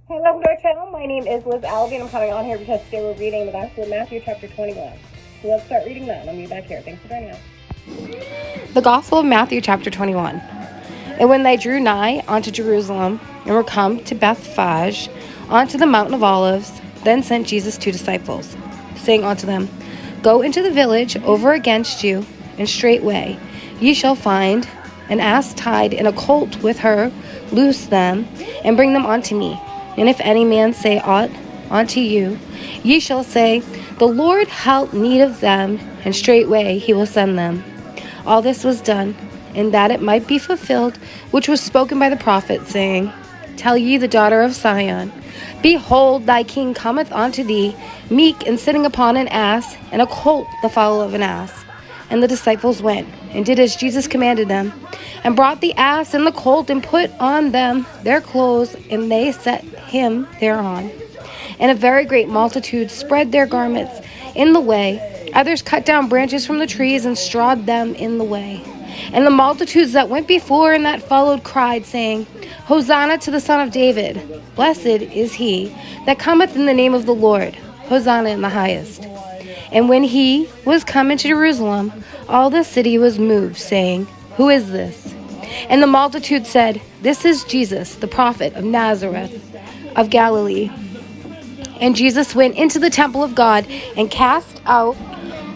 Hey, welcome to our channel. My name is Liz Alvey, and I'm coming on here because today we're reading the Gospel of Matthew, chapter 21. So let's start reading that, and I'll be back here. Thanks for joining us. The Gospel of Matthew, chapter 21. And when they drew nigh unto Jerusalem, and were come to Bethphage, unto the Mountain of Olives, then sent Jesus 2 disciples, saying unto them, Go into the village over against you, and straightway ye shall find an ass tied and a colt with her. Loose them, and bring them unto me. And if any man say aught unto you, ye shall say, The Lord hath need of them, and straightway he will send them. All this was done, and that it might be fulfilled, which was spoken by the prophet, saying, Tell ye the daughter of Sion, Behold, thy king cometh unto thee, meek and sitting upon an ass, and a colt the foal of an ass. And the disciples went, and did as Jesus commanded them, and brought the ass and the colt, and put on them their clothes, and they set him thereon. And a very great multitude spread their garments in the way. Others cut down branches from the trees, and strawed them in the way. And the multitudes that went before and that followed cried, saying, Hosanna to the Son of David. Blessed is he that cometh in the name of the Lord. Hosanna in the highest. And when he was come into Jerusalem, all the city was moved, saying, Who is this? And the multitude said, This is Jesus, the prophet of Nazareth of Galilee. And Jesus went into the temple of God, and cast out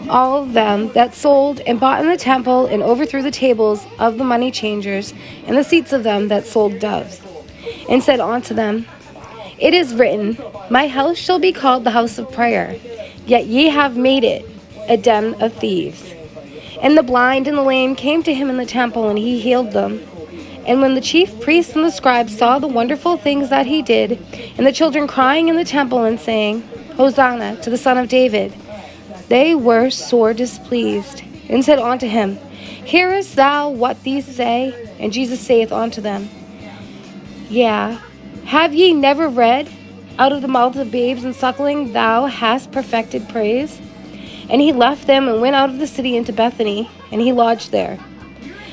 all of them that sold and bought in the temple, and overthrew the tables of the money changers, and the seats of them that sold doves, and said unto them, It is written, My house shall be called the house of prayer, yet ye have made it a den of thieves. And the blind and the lame came to him in the temple, and he healed them. And when the chief priests and the scribes saw the wonderful things that he did, and the children crying in the temple and saying, Hosanna to the Son of David, they were sore displeased, and said unto him, Hearest thou what these say? And Jesus saith unto them, Yea, have ye never read, Out of the mouth of babes and suckling thou hast perfected praise? And he left them, and went out of the city into Bethany, and he lodged there.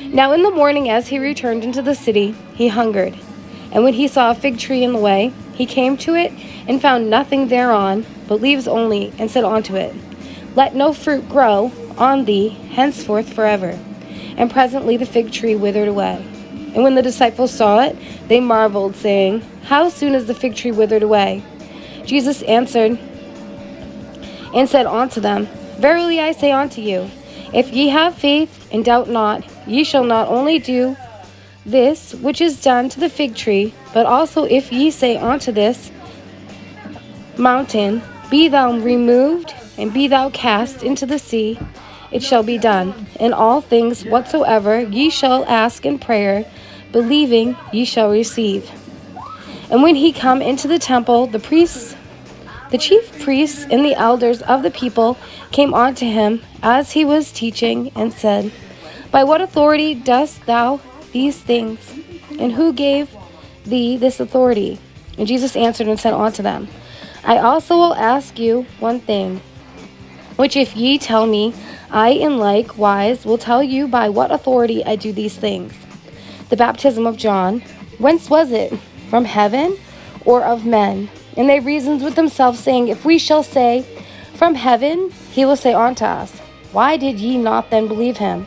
Now in the morning, as he returned into the city, he hungered. And when he saw a fig tree in the way, he came to it, and found nothing thereon, but leaves only, and said unto it, Let no fruit grow on thee henceforth forever. And presently the fig tree withered away. And when the disciples saw it, they marveled, saying, How soon is the fig tree withered away? Jesus answered and said unto them, Verily I say unto you, if ye have faith and doubt not, ye shall not only do this which is done to the fig tree, but also if ye say unto this mountain, Be thou removed, and be thou cast into the sea, it shall be done. In all things whatsoever ye shall ask in prayer, believing ye shall receive. And when he come into the temple, the chief priests and the elders of the people came unto him as he was teaching, and said, By what authority dost thou these things? And who gave thee this authority? And Jesus answered and said unto them, I also will ask you one thing, which if ye tell me, I in like wise will tell you by what authority I do these things. The baptism of John, whence was it? From heaven or of men? And they reasoned with themselves, saying, If we shall say, From heaven, he will say unto us, Why did ye not then believe him?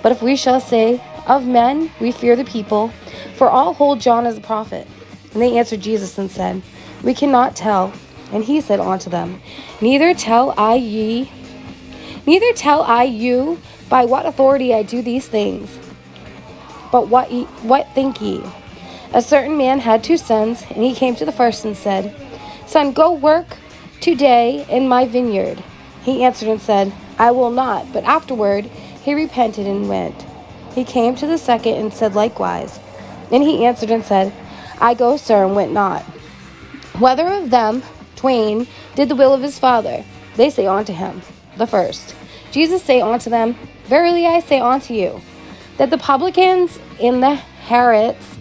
But if we shall say, Of men, we fear the people, for all hold John as a prophet. And they answered Jesus and said, We cannot tell. And he said unto them, Neither tell I you by what authority I do these things. But what think ye? A certain man had 2 sons, and he came to the first and said, Son, go work today in my vineyard. He answered and said, I will not. But afterward he repented and went. He came to the second and said likewise. And he answered and said, I go, sir, and went not. Whether of them twain did the will of his father? They say unto him, the first. Jesus say unto them, Verily I say unto you, that the publicans and the harlots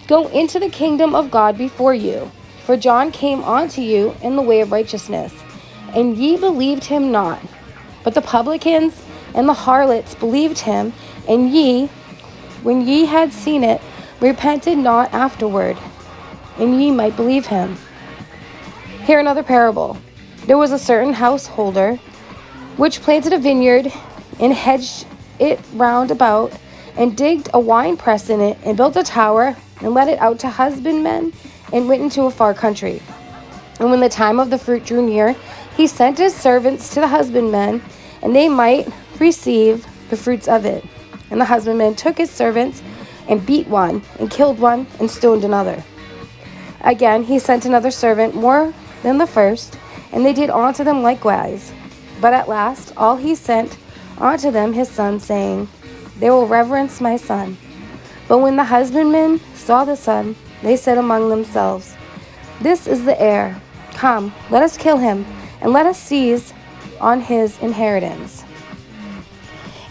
go into the kingdom of God before you. For John came unto you in the way of righteousness, and ye believed him not. But the publicans and the harlots believed him, and ye, when ye had seen it, repented not afterward. and ye might believe him. Hear another parable. There was a certain householder which planted a vineyard and hedged it round about, and digged a wine press in it, and built a tower, and let it out to husbandmen, and went into a far country. And when the time of the fruit drew near, he sent his servants to the husbandmen, and they might receive the fruits of it. And the husbandman took his servants, and beat one, and killed one, and stoned another. Again he sent another servant more than the first, and they did unto them likewise. But at last all he sent unto them his son, saying, They will reverence my son. But when the husbandmen saw the son, they said among themselves, This is the heir. Come, let us kill him, and let us seize on his inheritance.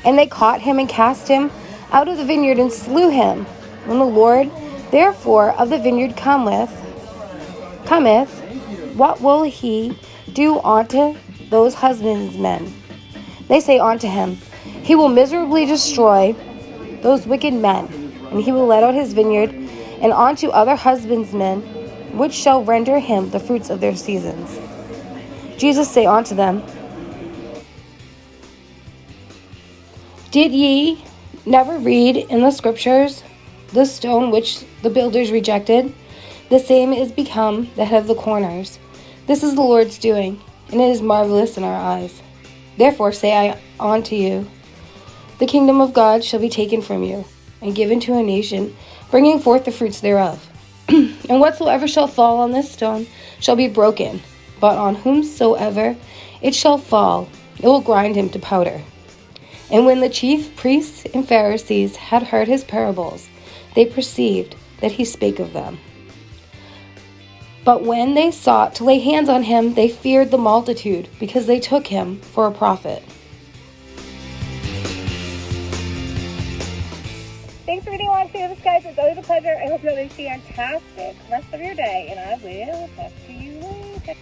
And they caught him and cast him out of the vineyard and slew him. When the Lord therefore of the vineyard cometh, what will he do unto those husbandmen? They say unto him, He will miserably destroy those wicked men, and he will let out his vineyard and unto other husbandmen, which shall render him the fruits of their seasons. Jesus say unto them, Did ye never read in the scriptures, the stone which the builders rejected, the same is become the head of the corners? This is the Lord's doing, and it is marvelous in our eyes. Therefore say I unto you, the kingdom of God shall be taken from you, and given to a nation, bringing forth the fruits thereof. And whatsoever shall fall on this stone shall be broken, but on whomsoever it shall fall, it will grind him to powder. And when the chief priests and Pharisees had heard his parables, they perceived that he spake of them. But when they sought to lay hands on him, they feared the multitude, because they took him for a prophet. Thanks for reading along with us, guys. It's always a pleasure. I hope you have a fantastic rest of your day, and I will talk to you later.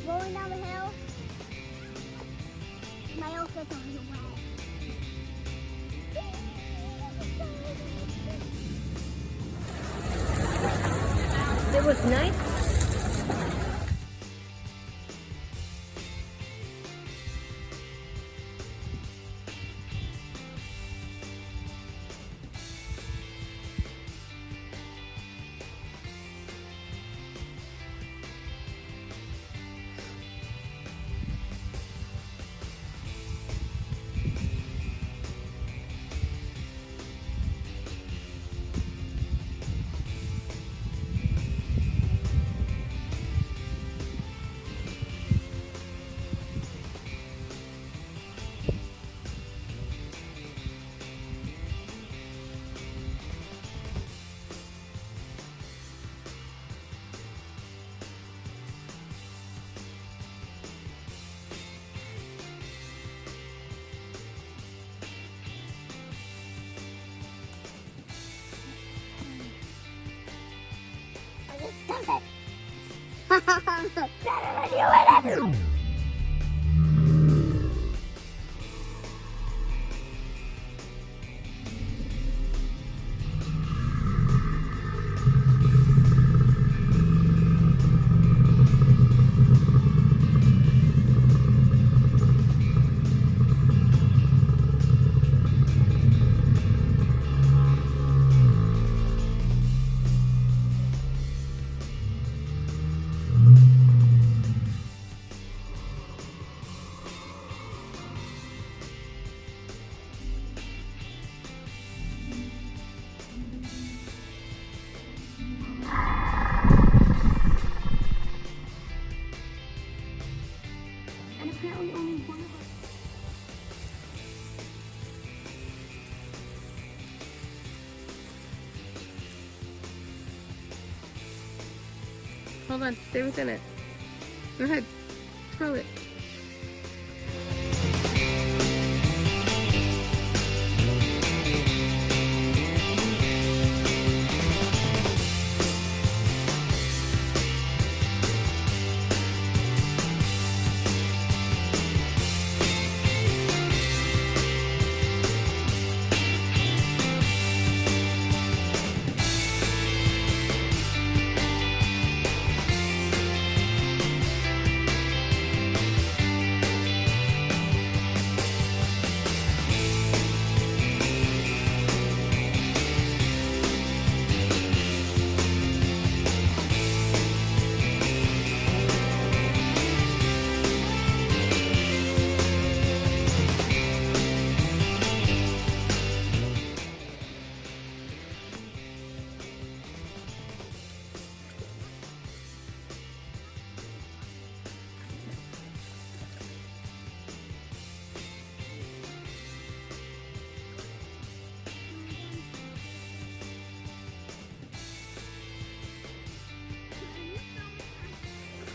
Rolling down the hill. My outfit's on the way. It was nice. Better than you would ever. And apparently only one of us. Hold on, stay within it. Go ahead, twirl it.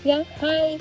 Yeah, hi.